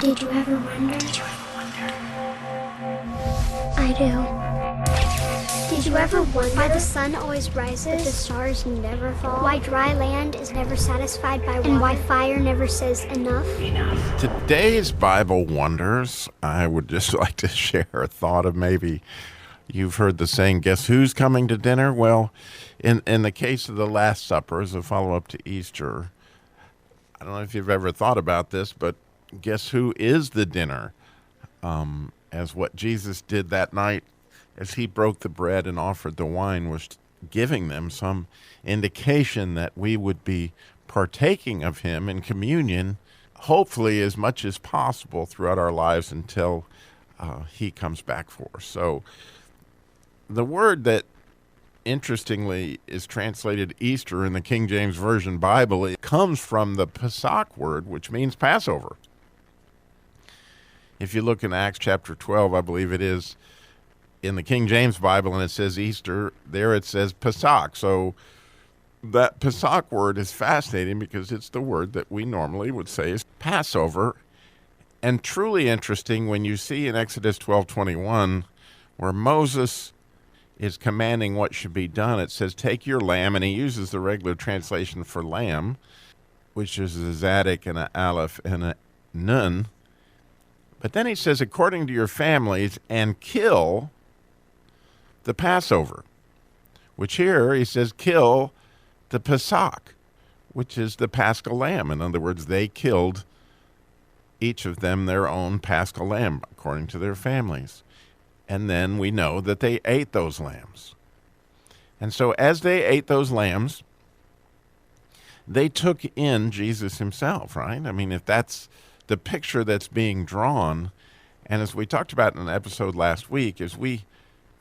Did you ever wonder? I do. Did you ever wonder why the sun always rises, but the stars never fall? Why dry land is never satisfied by water? And why fire never says enough? Today's Bible Wonders, I would just like to share a thought of maybe you've heard the saying, guess who's coming to dinner? Well, in the case of the Last Supper, as a follow-up to Easter, I don't know if you've ever thought about this, but guess who is the dinner? As what Jesus did that night as he broke the bread and offered the wine was giving them some indication that we would be partaking of him in communion, hopefully as much as possible throughout our lives until he comes back for us. So the word that interestingly is translated Easter in the King James Version Bible, it comes from the Psach word, which means Passover. If you look in Acts chapter 12, I believe it is, in the King James Bible, and it says Easter, there it says Psach. So that Psach word is fascinating because it's the word that we normally would say is Passover. And truly interesting when you see in Exodus 12:21, where Moses is commanding what should be done, it says, take your lamb, and he uses the regular translation for lamb, which is a Zadok and an Aleph and a Nun. But then he says, according to your families, and kill the Passover, which here he says, kill the Psach, which is the Paschal lamb. In other words, they killed each of them their own Paschal lamb, according to their families. And then we know that they ate those lambs. And so as they ate those lambs, they took in Jesus himself, right? I mean, if that's the picture that's being drawn, and as we talked about in an episode last week, as we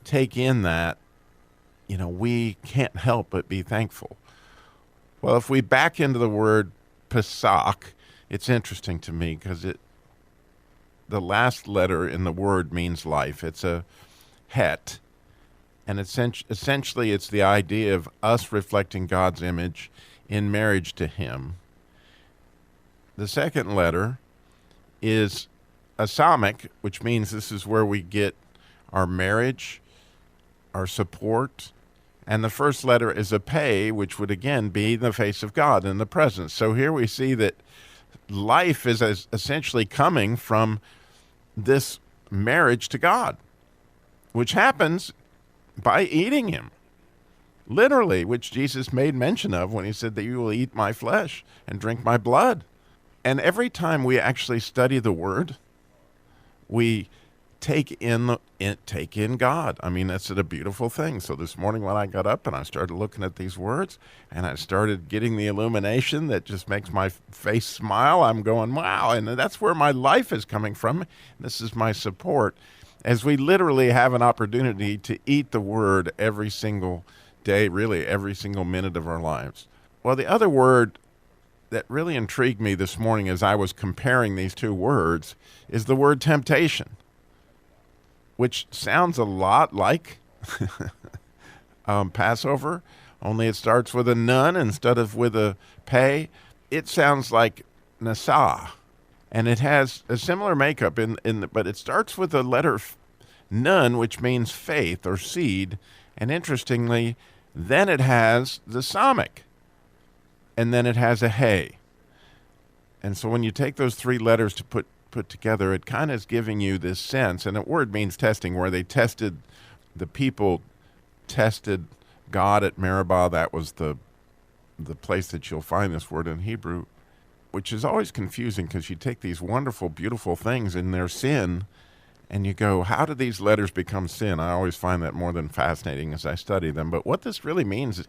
take in that, we can't help but be thankful. Well, if we back into the word Psach, it's interesting to me because the last letter in the word means life. It's a het. And essentially it's the idea of us reflecting God's image in marriage to him. The second letter is a Psamic, which means this is where we get our marriage, our support. And the first letter is a Pe, which would again be the face of God in the presence. So here we see that life is essentially coming from this marriage to God, which happens by eating him, literally, which Jesus made mention of when he said that you will eat my flesh and drink my blood. And every time we actually study the word, we take in God. I mean, that's a beautiful thing. So this morning when I got up and I started looking at these words and I started getting the illumination that just makes my face smile, I'm going, wow. And that's where my life is coming from. This is my support as we literally have an opportunity to eat the word every single day, really every single minute of our lives. Well, the other word that really intrigued me this morning as I was comparing these two words is the word temptation, which sounds a lot like Passover, only it starts with a nun instead of with a Pe. It sounds like nacah, and it has a similar makeup, but it starts with the letter Nun, which means faith or seed, and interestingly, then it has the Psamic, and then it has a He. And so when you take those three letters to put together, it kind of is giving you this sense, and the word means testing, where the people tested God at Meribah. That was the place that you'll find this word in Hebrew, which is always confusing because you take these wonderful, beautiful things in their sin, and you go, how do these letters become sin? I always find that more than fascinating as I study them. But what this really means is,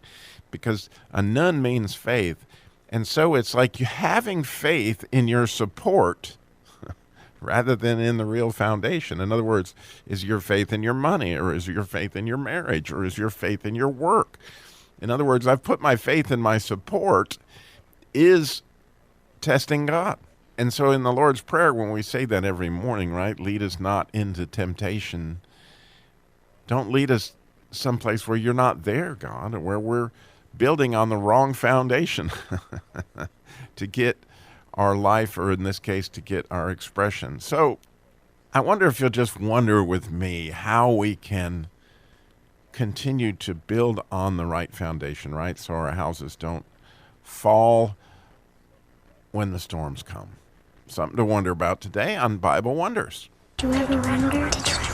because a nun means faith, and so it's like you having faith in your support rather than in the real foundation. In other words, is your faith in your money, or is your faith in your marriage, or is your faith in your work? In other words, I've put my faith in my support is testing God. And so in the Lord's Prayer, when we say that every morning, right, lead us not into temptation, don't lead us someplace where you're not there, God, or where we're building on the wrong foundation to get our life, or in this case, to get our expression. So I wonder if you'll just wonder with me how we can continue to build on the right foundation, right? So our houses don't fall when the storms come. Something to wonder about today on Bible Wonders. Did you ever wonder?